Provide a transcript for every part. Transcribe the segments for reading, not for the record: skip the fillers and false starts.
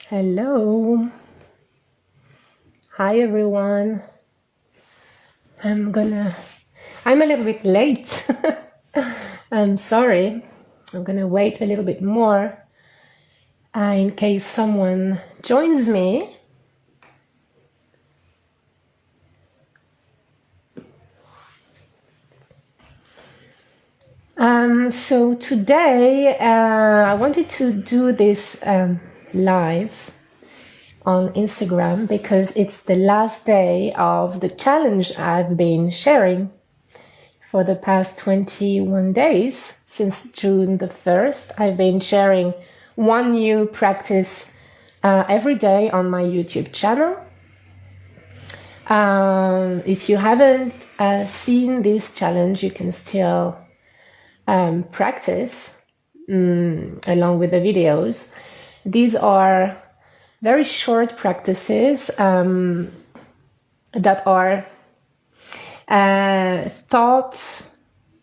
Hello. Hi everyone. I'm a little bit late. I'm sorry. I'm gonna wait a little bit more in case someone joins me. So today I wanted to do this live on Instagram because it's the last day of the challenge I've been sharing for the past 21 days. Since June the 1st, I've been sharing one new practice every day on my YouTube channel. If you haven't seen this challenge, you can still practice along with the videos. These are very short practices that are thought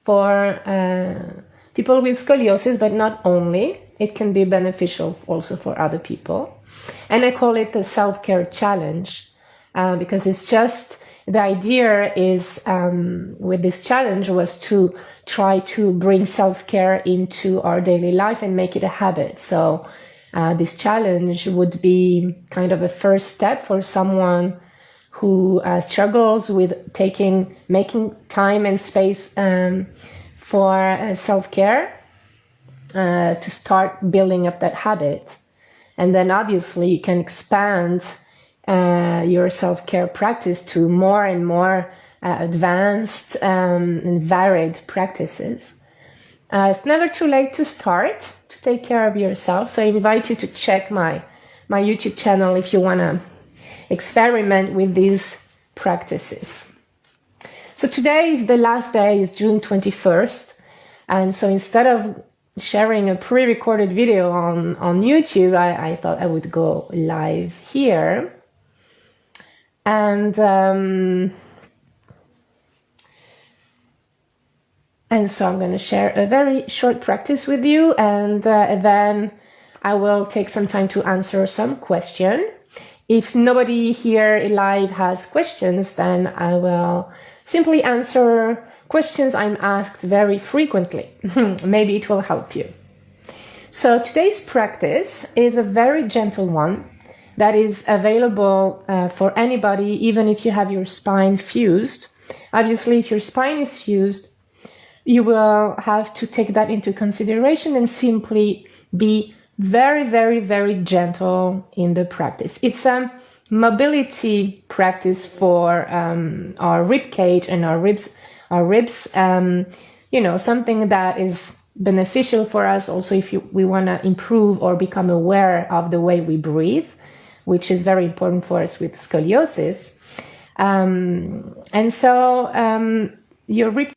for people with scoliosis, but not only. It can be beneficial also for other people. And I call it the self-care challenge because it's just, the idea is with this challenge was to try to bring self-care into our daily life and make it a habit. So this challenge would be kind of a first step for someone who struggles with making time and space for self-care to start building up that habit. And then obviously you can expand your self-care practice to more and more advanced and varied practices. It's never too late to start, to take care of yourself. So I invite you to check my YouTube channel if you want to experiment with these practices. So today is the last day, is June 21st. And so instead of sharing a pre-recorded video on YouTube, I thought I would go live here. And so I'm going to share a very short practice with you, and then I will take some time to answer some question. If nobody here live has questions, then I will simply answer questions I'm asked very frequently. Maybe it will help you. So today's practice is a very gentle one that is available for anybody, even if you have your spine fused. Obviously, if your spine is fused, you will have to take that into consideration and simply be very, very, very gentle in the practice. It's a mobility practice for our rib cage and our ribs. Something that is beneficial for us also if we want to improve or become aware of the way we breathe, which is very important for us with scoliosis. And so your rib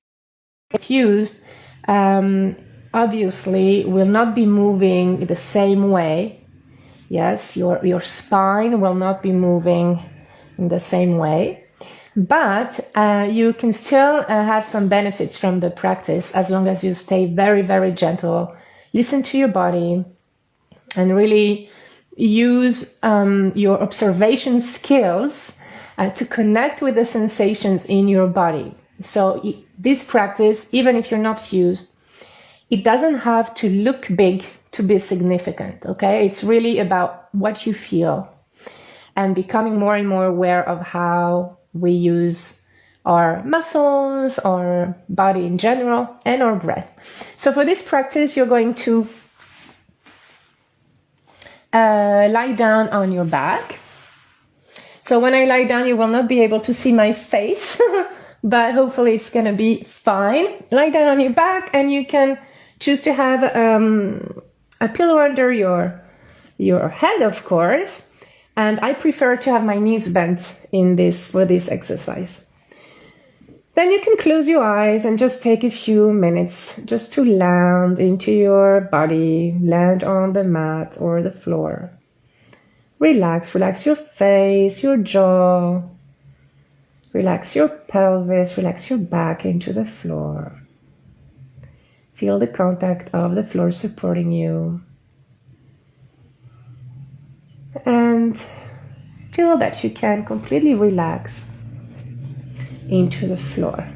fused obviously will not be moving the same way. Yes, your spine will not be moving in the same way, but you can still have some benefits from the practice as long as you stay very, very gentle, listen to your body, and really use your observation skills to connect with the sensations in your body. So this practice, even if you're not fused, it doesn't have to look big to be significant, okay? It's really about what you feel and becoming more and more aware of how we use our muscles, our body in general, and our breath. So for this practice, you're going to lie down on your back. So when I lie down, you will not be able to see my face, but hopefully it's going to be fine. Lie down on your back, and you can choose to have a pillow under your head, of course. And I prefer to have my knees bent for this exercise. Then you can close your eyes and just take a few minutes just to land into your body, land on the mat or the floor. Relax your face, your jaw. Relax your pelvis, relax your back into the floor. Feel the contact of the floor supporting you. And feel that you can completely relax into the floor.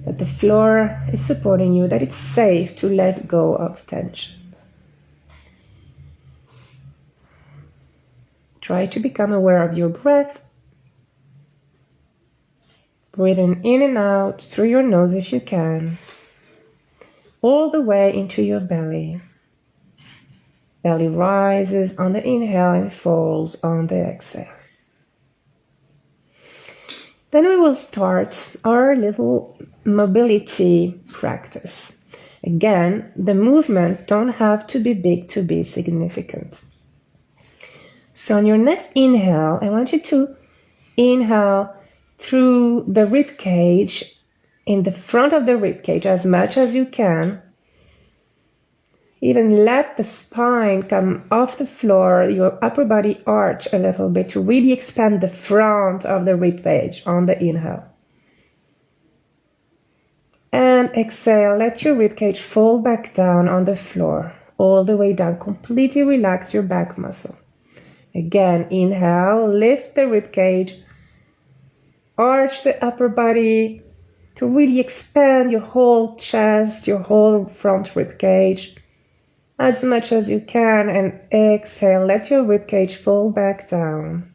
That the floor is supporting you, that it's safe to let go of tensions. Try to become aware of your breath. Breathing in and out through your nose if you can, all the way into your belly. Belly rises on the inhale and falls on the exhale. Then we will start our little mobility practice. Again, the movement don't have to be big to be significant. So on your next inhale, I want you to inhale through the rib cage, in the front of the rib cage as much as you can. Even let the spine come off the floor, your upper body arch a little bit to really expand the front of the rib cage on the inhale. And exhale, let your rib cage fall back down on the floor, all the way down. Completely relax your back muscle. Again, inhale, lift the rib cage, arch the upper body to really expand your whole chest, your whole front rib cage as much as you can, and exhale, let your rib cage fall back down.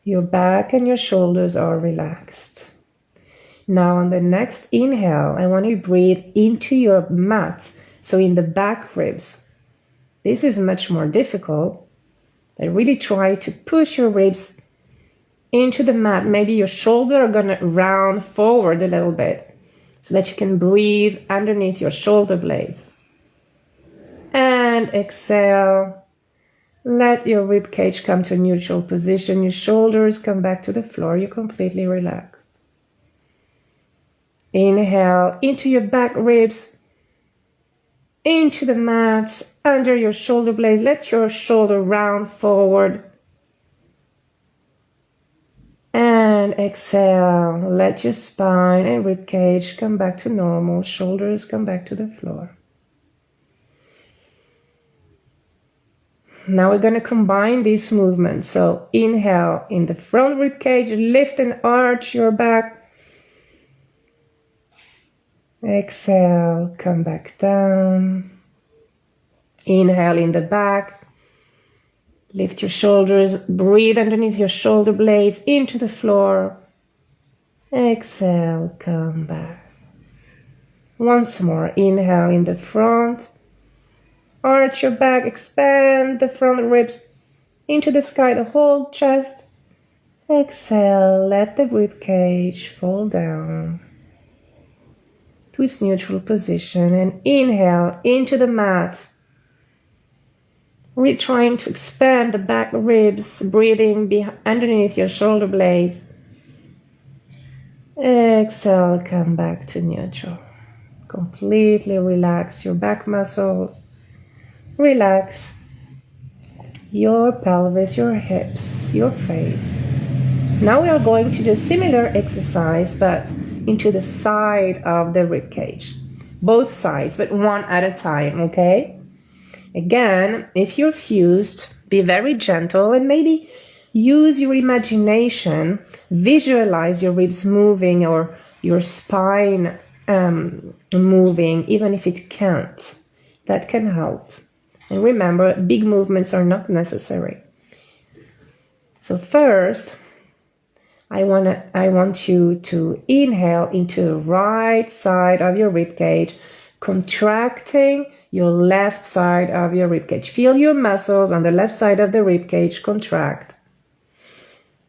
Your back and your shoulders are relaxed. Now on the next inhale, I want you to breathe into your mat, so in the back ribs. This is much more difficult, but really try to push your ribs into the mat. Maybe your shoulders are going to round forward a little bit so that you can breathe underneath your shoulder blades. And exhale. Let your rib cage come to a neutral position. Your shoulders come back to the floor. You're completely relaxed. Inhale into your back ribs, into the mat, under your shoulder blades. Let your shoulder round forward. And exhale, let your spine and rib cage come back to normal. Shoulders come back to the floor. Now we're going to combine these movements. So inhale in the front rib cage, lift and arch your back. Exhale, come back down. Inhale in the back. Lift your shoulders, breathe underneath your shoulder blades into the floor. Exhale, come back. Once more, inhale in the front. Arch your back, expand the front ribs into the sky, the whole chest. Exhale, let the rib cage fall down to its neutral position, and inhale into the mat. Really trying to expand the back ribs, breathing underneath your shoulder blades. Exhale, come back to neutral. Completely relax your back muscles. Relax your pelvis, your hips, your face. Now we are going to do a similar exercise, but into the side of the rib cage. Both sides, but one at a time, okay? Again, if you're fused, be very gentle and maybe use your imagination. Visualize your ribs moving or your spine moving, even if it can't. That can help. And remember, big movements are not necessary. So first, I want you to inhale into the right side of your rib cage, contracting your left side of your rib cage. Feel your muscles on the left side of the rib cage contract.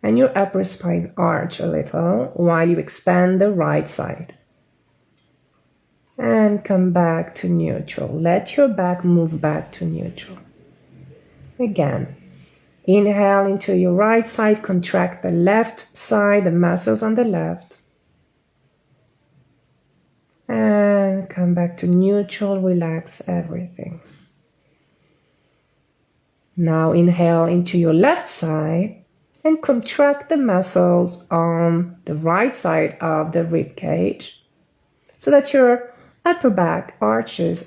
And your upper spine arch a little while you expand the right side. And come back to neutral. Let your back move back to neutral. Again, inhale into your right side, contract the left side, the muscles on the left. And come back to neutral, relax everything. Now inhale into your left side and contract the muscles on the right side of the rib cage so that your upper back arches,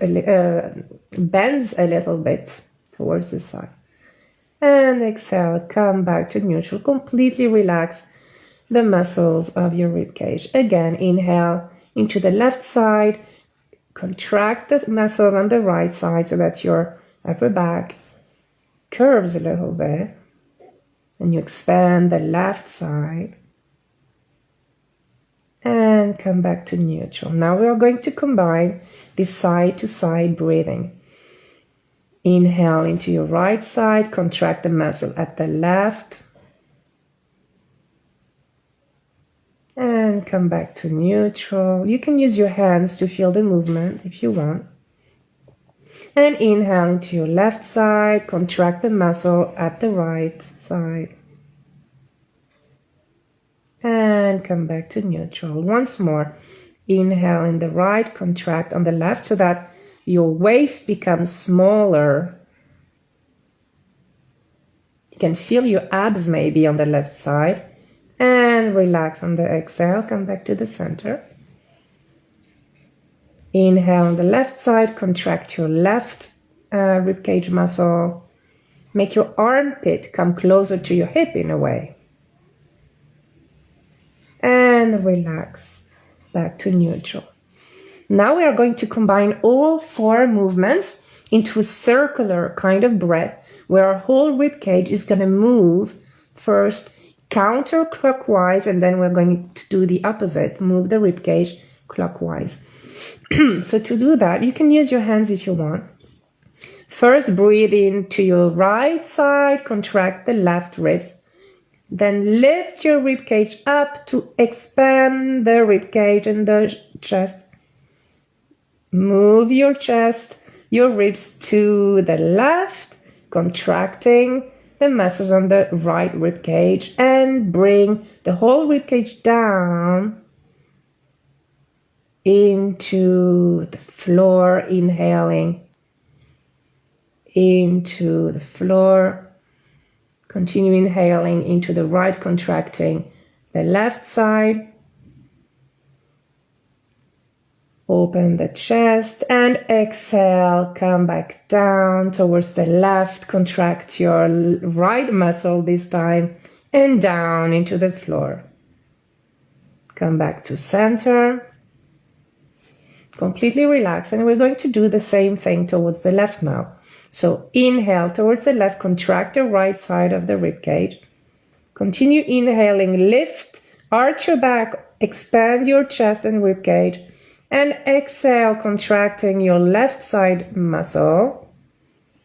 bends a little bit towards the side. And exhale, come back to neutral. Completely relax the muscles of your rib cage. Again, inhale into the left side. Contract the muscle on the right side so that your upper back curves a little bit. And you expand the left side. And come back to neutral. Now we are going to combine this side-to-side breathing. Inhale into your right side, contract the muscle at the left. And come back to neutral. You can use your hands to feel the movement if you want. And inhale into your left side, contract the muscle at the right side. And come back to neutral. Once more, inhale in the right, contract on the left so that your waist becomes smaller. You can feel your abs maybe on the left side. And relax on the exhale, come back to the center. Inhale on the left side, contract your left ribcage muscle. Make your armpit come closer to your hip in a way. And relax back to neutral. Now we are going to combine all 4 movements into a circular kind of breath where our whole ribcage is going to move first counterclockwise, and then we're going to do the opposite, move the ribcage clockwise. So to do that, you can use your hands if you want. First, breathe into your right side, contract the left ribs. Then lift your ribcage up to expand the ribcage and the chest. Move your chest, your ribs to the left, contracting the muscles on the right ribcage, and bring the whole ribcage down into the floor, inhaling into the floor. Continue inhaling into the right, contracting the left side. Open the chest and exhale, come back down towards the left, contract your right muscle this time and down into the floor. Come back to center. Completely relax, and we're going to do the same thing towards the left now. So inhale towards the left, contract the right side of the ribcage. Continue inhaling, lift, arch your back, expand your chest and ribcage. And exhale, contracting your left side muscle,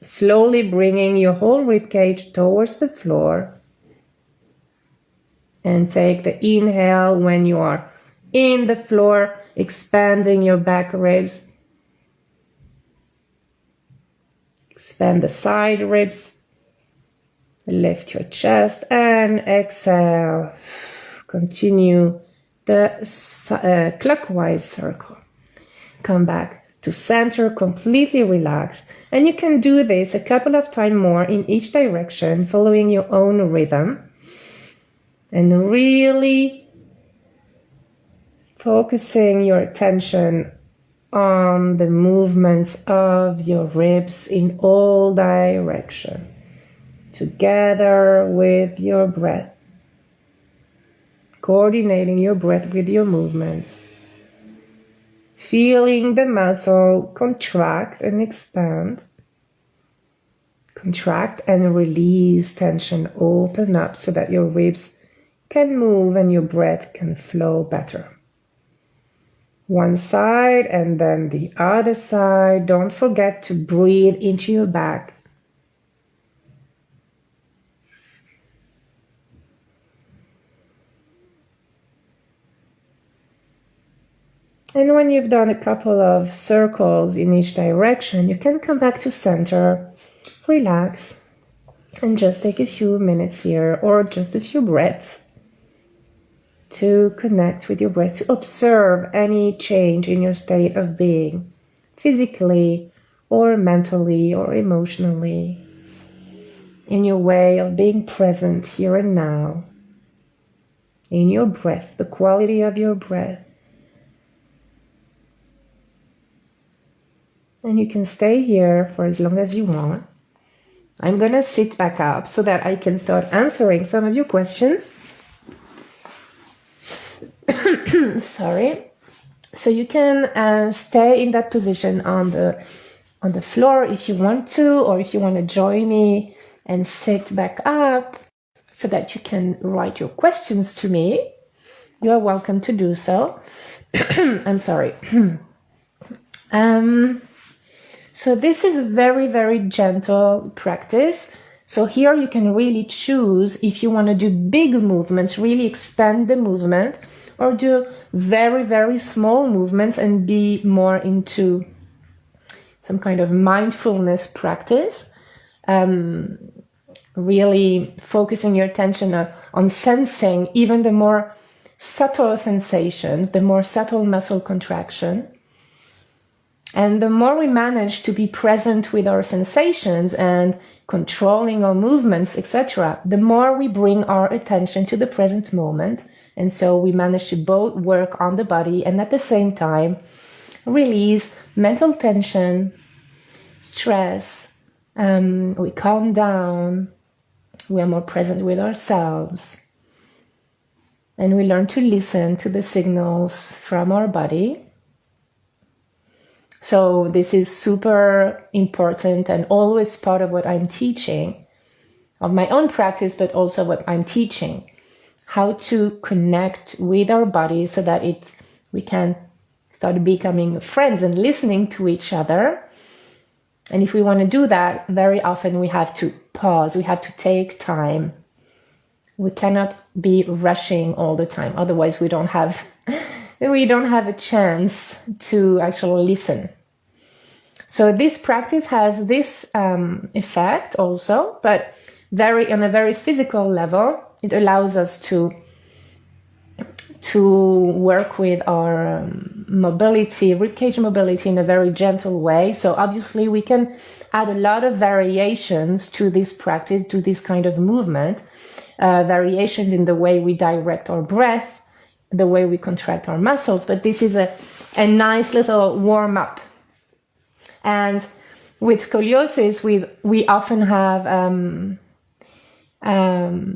slowly bringing your whole ribcage towards the floor. And take the inhale when you are in the floor, expanding your back ribs. Expand the side ribs. Lift your chest and exhale. Continue the clockwise circle. Come back to center, completely relaxed. And you can do this a couple of times more in each direction, following your own rhythm. And really focusing your attention on the movements of your ribs in all directions, together with your breath. Coordinating your breath with your movements. Feeling the muscle contract and expand. Contract and release tension. Open up so that your ribs can move and your breath can flow better. One side and then the other side. Don't forget to breathe into your back. And when you've done a couple of circles in each direction, you can come back to center, relax, and just take a few minutes here or just a few breaths to connect with your breath, to observe any change in your state of being, physically or mentally or emotionally, in your way of being present here and now, in your breath, the quality of your breath. And you can stay here for as long as you want. I'm gonna sit back up so that I can start answering some of your questions. Sorry. So you can stay in that position on the floor if you want to, or if you want to join me and sit back up so that you can write your questions to me. You are welcome to do so. I'm sorry. So this is a very, very gentle practice. So here you can really choose if you want to do big movements, really expand the movement, or do very, very small movements and be more into some kind of mindfulness practice. Really focusing your attention on sensing even the more subtle sensations, the more subtle muscle contraction. And the more we manage to be present with our sensations and controlling our movements, etc., the more we bring our attention to the present moment. And so we manage to both work on the body and at the same time release mental tension, stress, we calm down, we are more present with ourselves, and we learn to listen to the signals from our body. So this is super important and always part of what I'm teaching, of my own practice, but also what I'm teaching, how to connect with our body so that we can start becoming friends and listening to each other. And if we want to do that, very often we have to pause, we have to take time. We cannot be rushing all the time. Otherwise, we don't have a chance to actually listen. So this practice has this effect also, but on a very physical level. It allows us to work with our mobility, ribcage mobility in a very gentle way. So obviously we can add a lot of variations to this practice, to this kind of movement, variations in the way we direct our breath, the way we contract our muscles. But this is a nice little warm up. And with scoliosis, we often have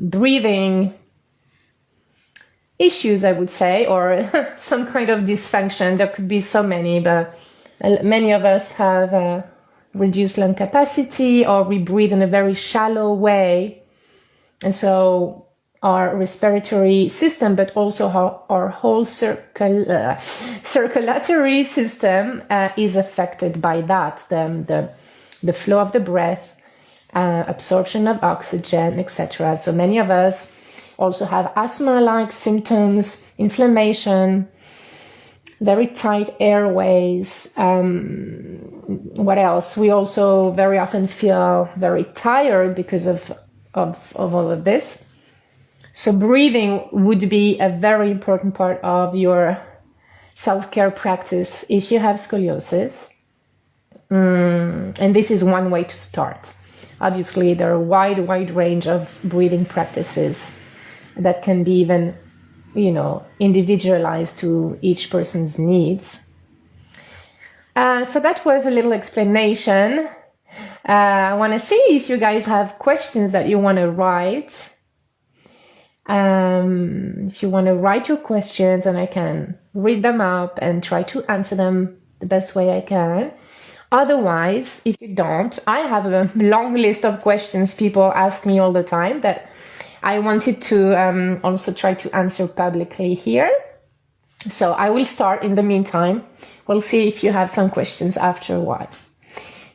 breathing issues, I would say, or some kind of dysfunction. There could be so many, but many of us have reduced lung capacity, or we breathe in a very shallow way. And so our respiratory system, but also our whole circulatory system is affected by that. The flow of the breath, absorption of oxygen, etc. So many of us also have asthma-like symptoms, inflammation, very tight airways. What else? We also very often feel very tired because of all of this. So breathing would be a very important part of your self-care practice if you have scoliosis. And this is one way to start. Obviously, there are a wide range of breathing practices that can be even, individualized to each person's needs. So that was a little explanation. I want to see if you guys have questions that you want to write. If you want to write your questions, and I can read them up and try to answer them the best way I can. Otherwise, if you don't, I have a long list of questions people ask me all the time that I wanted to also try to answer publicly here. So I will start in the meantime. We'll see if you have some questions after a while.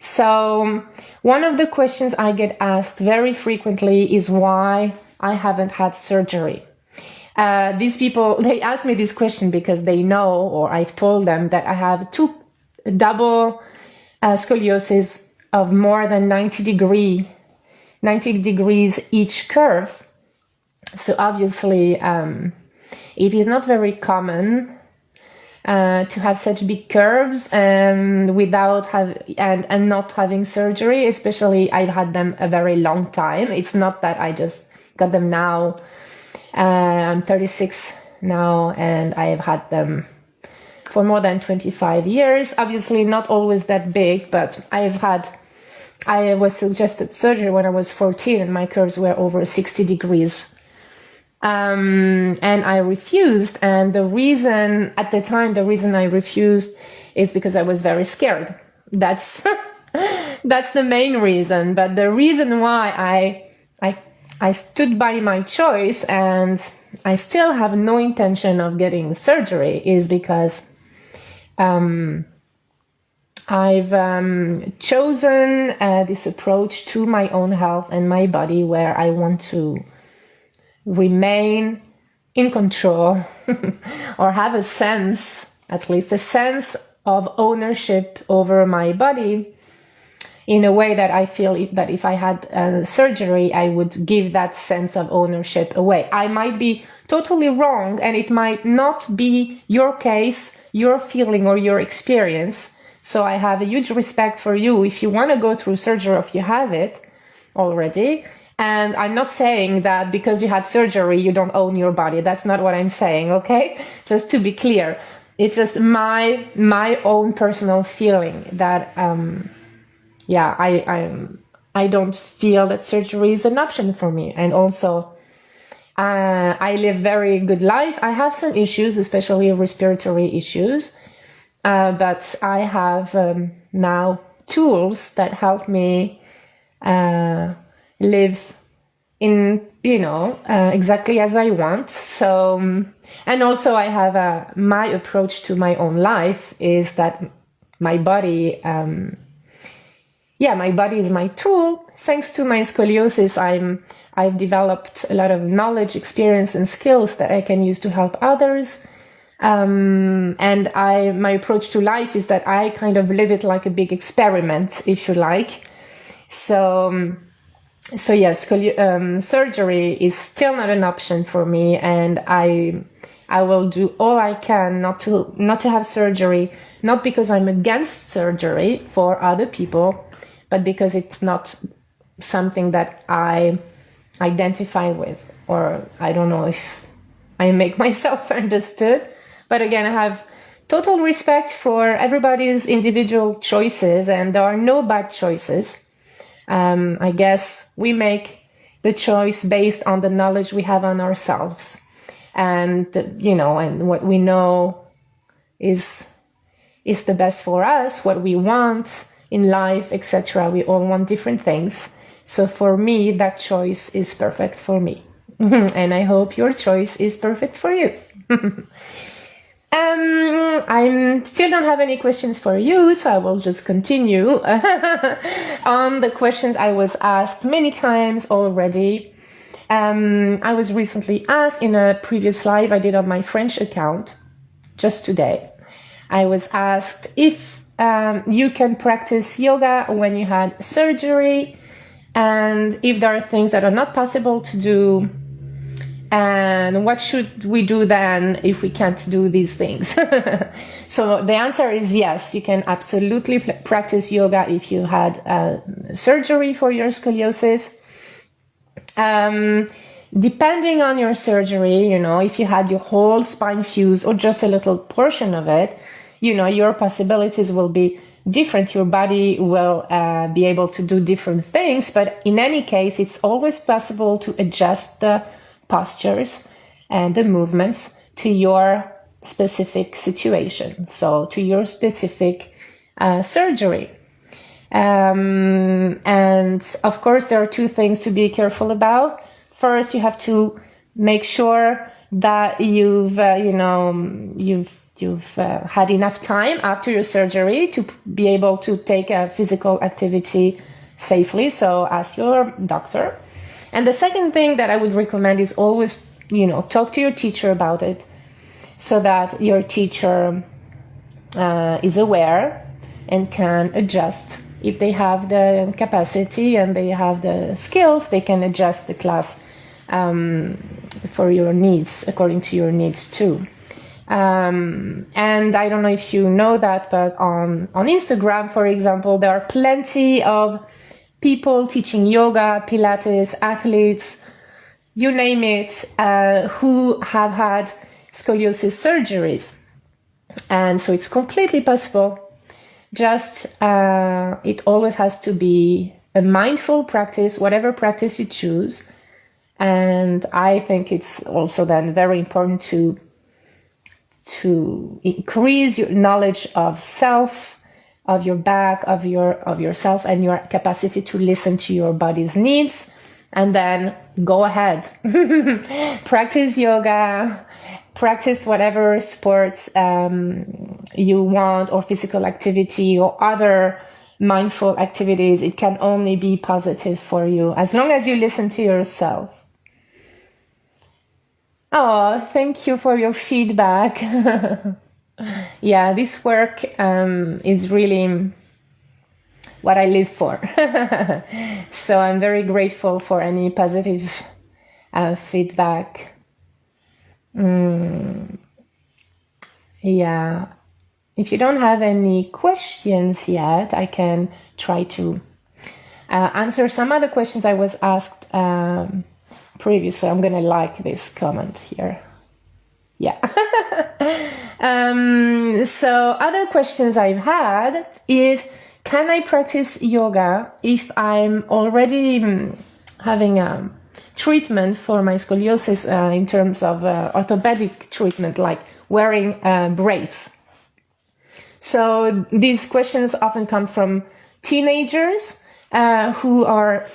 So one of the questions I get asked very frequently is why I haven't had surgery. These people, they ask me this question because they know, or I've told them, that I have double scoliosis of more than 90 degrees each curve. So obviously, it is not very common to have such big curves without and not having surgery. Especially, I've had them a very long time. It's not that I just got them now. I'm 36 now, and I have had them for more than 25 years. Obviously, not always that big, but I've had I was suggested surgery when I was 14 and my curves were over 60 degrees. And I refused. And the reason at the time, I refused is because I was very scared. That's, that's the main reason. But the reason why I stood by my choice and I still have no intention of getting surgery is because, I've chosen this approach to my own health and my body where I want to remain in control or have a sense, at least a sense of ownership over my body in a way that I feel that if I had surgery, I would give that sense of ownership away. I might be totally wrong and it might not be your case, your feeling or your experience. So I have a huge respect for you if you want to go through surgery or if you have it already. And I'm not saying that because you had surgery, you don't own your body. That's not what I'm saying, okay? Just to be clear. It's just my own personal feeling that, I don't feel that surgery is an option for me. And also, I live very good life. I have some issues, especially respiratory issues. But I have now tools that help me live in, exactly as I want. So, and also I have my approach to my own life is that my body, my body is my tool. Thanks to my scoliosis, I've developed a lot of knowledge, experience, and skills that I can use to help others. And my approach to life is that I kind of live it like a big experiment, if you like. So yes, surgery is still not an option for me, and I will do all I can not to have surgery, not because I'm against surgery for other people, but because it's not something that I identify with, or I don't know if I make myself understood. But again, I have total respect for everybody's individual choices, and there are no bad choices. I guess we make the choice based on the knowledge we have on ourselves, and and what we know is the best for us, what we want in life, etc. We all want different things. So for me, that choice is perfect for me, and I hope your choice is perfect for you. I still don't have any questions for you, so I will just continue on the questions I was asked many times already. I was recently asked in a previous live I did on my French account just today. I was asked if you can practice yoga when you had surgery, and if there are things that are not possible to do. And what should we do then if we can't do these things? So the answer is yes, you can absolutely practice yoga if you had surgery for your scoliosis. Depending on your surgery, if you had your whole spine fused or just a little portion of it, your possibilities will be different. Your body will be able to do different things. But in any case, it's always possible to adjust the postures and the movements to your specific situation, so to your specific surgery. And of course, there are two things to be careful about. First, you have to make sure that you've had enough time after your surgery to be able to take a physical activity safely. So ask your doctor. And the second thing that I would recommend is always, talk to your teacher about it, so that your teacher is aware and can adjust. If they have the capacity and they have the skills, they can adjust the class for your needs, according to your needs too. And I don't know if you know that, but on Instagram, for example, there are plenty of people teaching yoga, Pilates, athletes, you name it, who have had scoliosis surgeries. And so it's completely possible just it always has to be a mindful practice, whatever practice you choose. And I think it's also then very important to increase your knowledge of self, of your back, of yourself, and your capacity to listen to your body's needs. And then go ahead, practice yoga, practice whatever sports you want, or physical activity, or other mindful activities. It can only be positive for you as long as you listen to yourself. Oh, thank you for your feedback. Yeah, this work is really what I live for. So I'm very grateful for any positive feedback. Yeah. If you don't have any questions yet, I can try to answer some other questions I was asked previously. I'm going to like this comment here. Yeah. So other questions I've had is, can I practice yoga if I'm already having a treatment for my scoliosis in terms of orthopedic treatment, like wearing a brace? So these questions often come from teenagers who are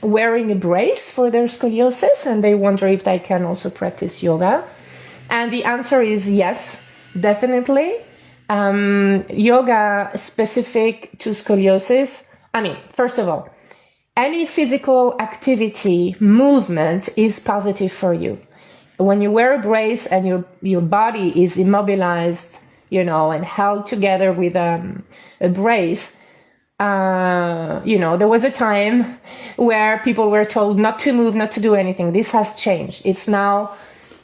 wearing a brace for their scoliosis, and they wonder if they can also practice yoga. And the answer is yes, definitely. Yoga specific to scoliosis. I mean, first of all, any physical activity, movement is positive for you. When you wear a brace and your body is immobilized, and held together with a brace, there was a time where people were told not to move, not to do anything. This has changed. It's now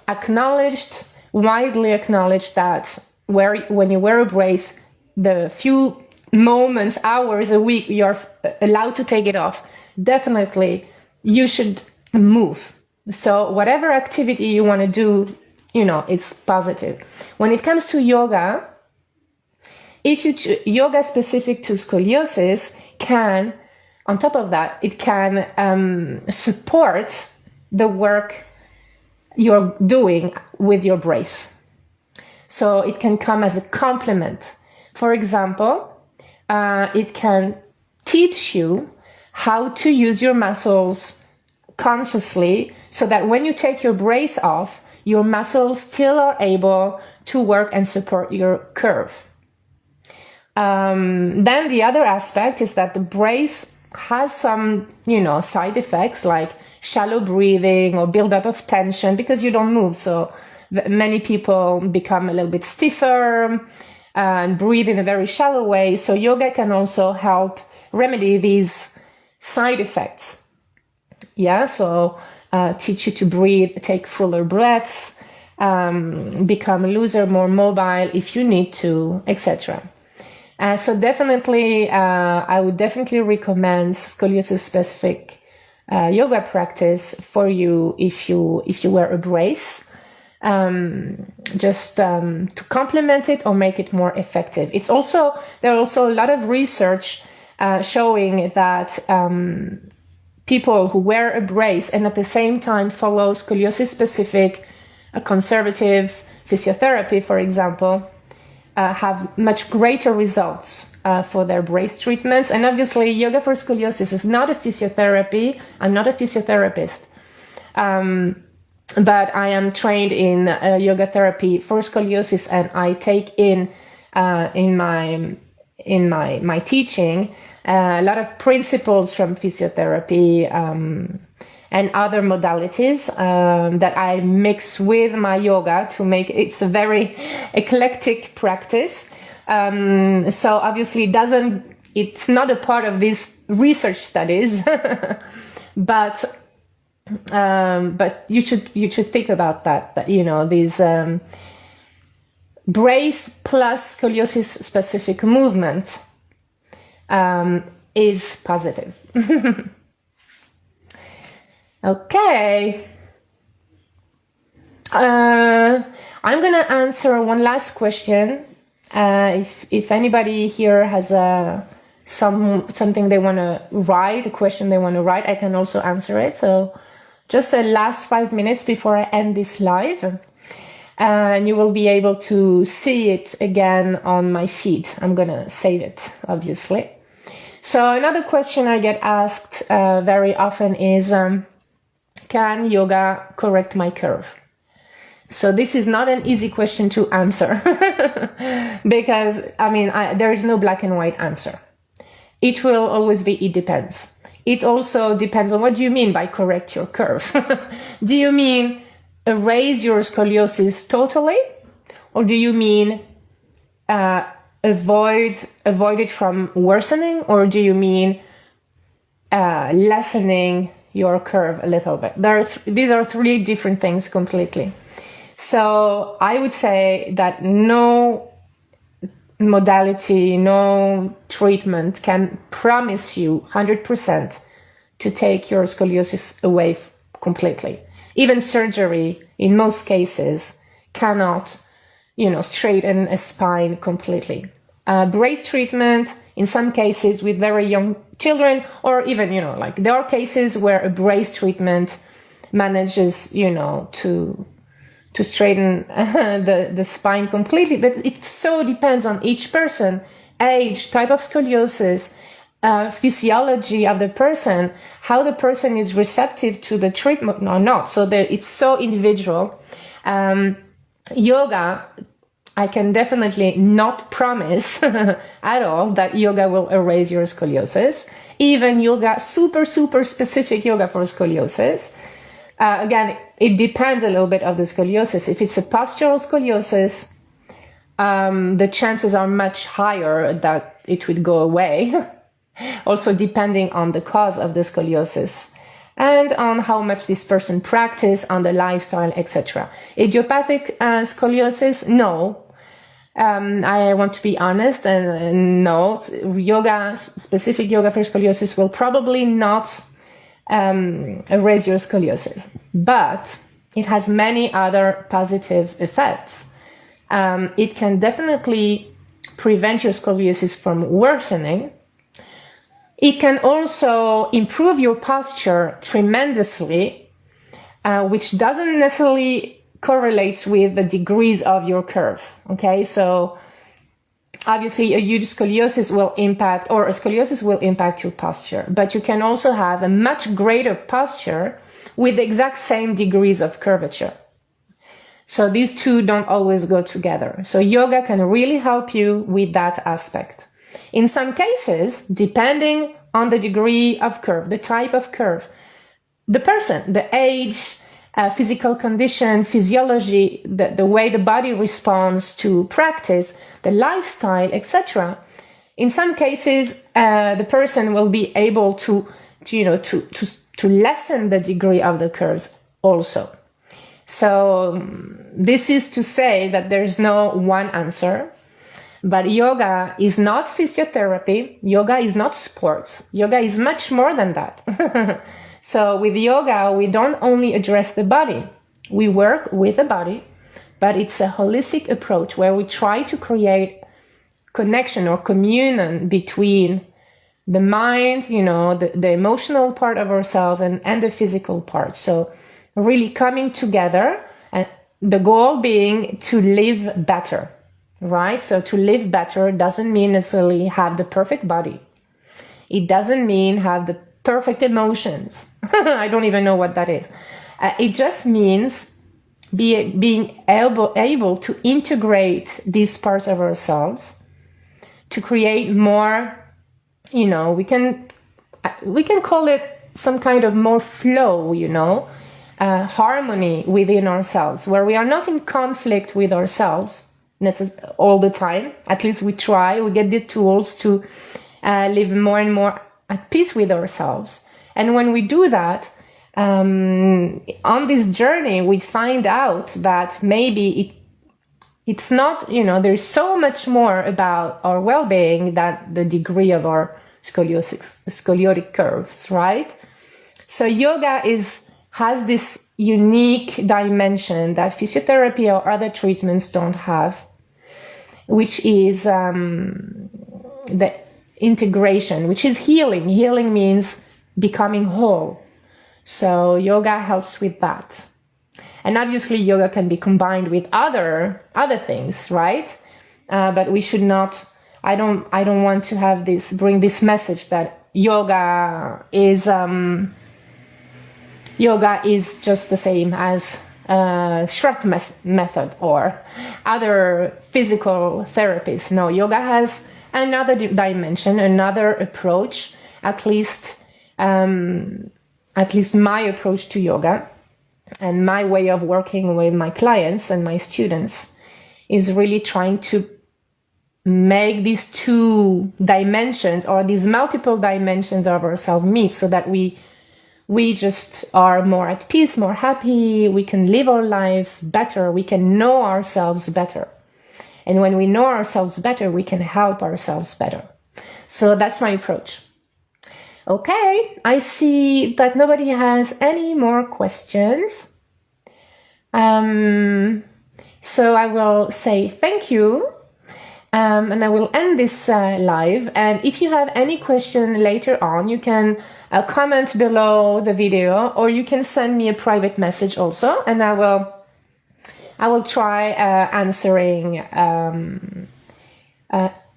acknowledged, widely acknowledged, that when you wear a brace, the few moments, hours a week you're allowed to take it off, definitely you should move. So whatever activity you want to do, it's positive. When it comes to yoga, if you yoga specific to scoliosis can, on top of that, it can support the work you're doing with your brace. So it can come as a complement. For example, it can teach you how to use your muscles consciously, so that when you take your brace off, your muscles still are able to work and support your curve. Then the other aspect is that the brace has some, side effects like shallow breathing or buildup of tension because you don't move. So many people become a little bit stiffer and breathe in a very shallow way. So yoga can also help remedy these side effects. Yeah, so teach you to breathe, take fuller breaths, become looser, more mobile if you need to, etc. So definitely, I would definitely recommend scoliosis-specific yoga practice for you if you wear a brace, just to complement it or make it more effective. There are also a lot of research showing that people who wear a brace and at the same time follow scoliosis-specific conservative physiotherapy, for example, have much greater results for their brace treatments. And obviously, yoga for scoliosis is not a physiotherapy. I'm not a physiotherapist, but I am trained in yoga therapy for scoliosis, and I take in my teaching a lot of principles from physiotherapy and other modalities that I mix with my yoga to make it's a very eclectic practice. So obviously it's not a part of these research studies, but you should think about that these brace plus scoliosis specific movement is positive. Okay. I'm going to answer one last question If anybody here has something they want to write, a question they want to write, I can also answer it. So just the last 5 minutes before I end this live, and you will be able to see it again on my feed. I'm going to save it, obviously. So another question I get asked very often is, can yoga correct my curve? So this is not an easy question to answer because, there is no black and white answer. It will always be, it depends. It also depends on what do you mean by correct your curve. Do you mean erase your scoliosis totally? Or do you mean avoid it from worsening? Or do you mean lessening your curve a little bit? These are three different things completely. So I would say that no modality, no treatment can promise you 100% to take your scoliosis away completely. Even surgery, in most cases, cannot, straighten a spine completely. Brace treatment, in some cases with very young children, or even, there are cases where a brace treatment manages, to straighten the spine completely, but it so depends on each person, age, type of scoliosis, physiology of the person, how the person is receptive to the treatment or not. So it's so individual. Yoga, I can definitely not promise at all that yoga will erase your scoliosis. Even yoga, super specific yoga for scoliosis. Again, it depends a little bit of the scoliosis. If it's a postural scoliosis, the chances are much higher that it would go away. Also depending on the cause of the scoliosis and on how much this person practice, on the lifestyle, etc. Idiopathic scoliosis, no. I want to be honest, and no, specific yoga for scoliosis will probably not erase your scoliosis, but it has many other positive effects. It can definitely prevent your scoliosis from worsening. It can also improve your posture tremendously, which doesn't necessarily correlates with the degrees of your curve. Okay, so obviously a huge scoliosis will impact, or a scoliosis will impact your posture, but you can also have a much greater posture with the exact same degrees of curvature. So these two don't always go together. So yoga can really help you with that aspect. In some cases, depending on the degree of curve, the type of curve, the person, the age, physical condition, physiology, the way the body responds to practice, the lifestyle, etc. In some cases, the person will be able to lessen the degree of the curves also. So this is to say that there's no one answer. But yoga is not physiotherapy. Yoga is not sports. Yoga is much more than that. So with yoga, we don't only address the body. We work with the body, but it's a holistic approach where we try to create connection or communion between the mind, the emotional part of ourselves and the physical part. So really coming together, and the goal being to live better. Right? So to live better doesn't mean necessarily have the perfect body. It doesn't mean have the perfect emotions. I don't even know what that is. It just means being able to integrate these parts of ourselves to create more, we can call it some kind of more flow, harmony within ourselves, where we are not in conflict with ourselves all the time. At least we try. We get the tools to live more and more at peace with ourselves. And when we do that, on this journey, we find out that maybe it's not, there's so much more about our well-being than the degree of our scoliotic curves, right? So yoga has this unique dimension that physiotherapy or other treatments don't have. which is the integration, which is healing. Healing means becoming whole. So yoga helps with that. And obviously yoga can be combined with other things, right? But we should not, I don't want to bring this message that yoga is just the same as Shruth method or other physical therapies. No, yoga has another dimension, another approach, at least my approach to yoga and my way of working with my clients and my students is really trying to make these two dimensions or these multiple dimensions of ourselves meet so that we just are more at peace, more happy, we can live our lives better, we can know ourselves better. And when we know ourselves better, we can help ourselves better. So that's my approach. Okay, I see that nobody has any more questions. So I will say thank you. And I will end this live. And if you have any question later on, you can comment below the video, or you can send me a private message also, and I will try answering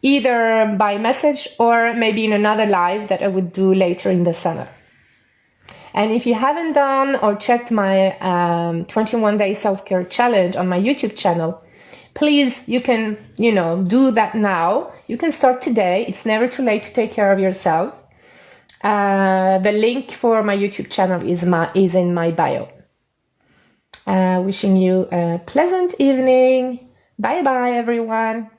either by message or maybe in another live that I would do later in the summer. And if you haven't done or checked my 21-day self-care challenge on my YouTube channel, please, you can, do that now. You can start today. It's never too late to take care of yourself. The link for my YouTube channel is in my bio. Wishing you a pleasant evening. Bye-bye, everyone.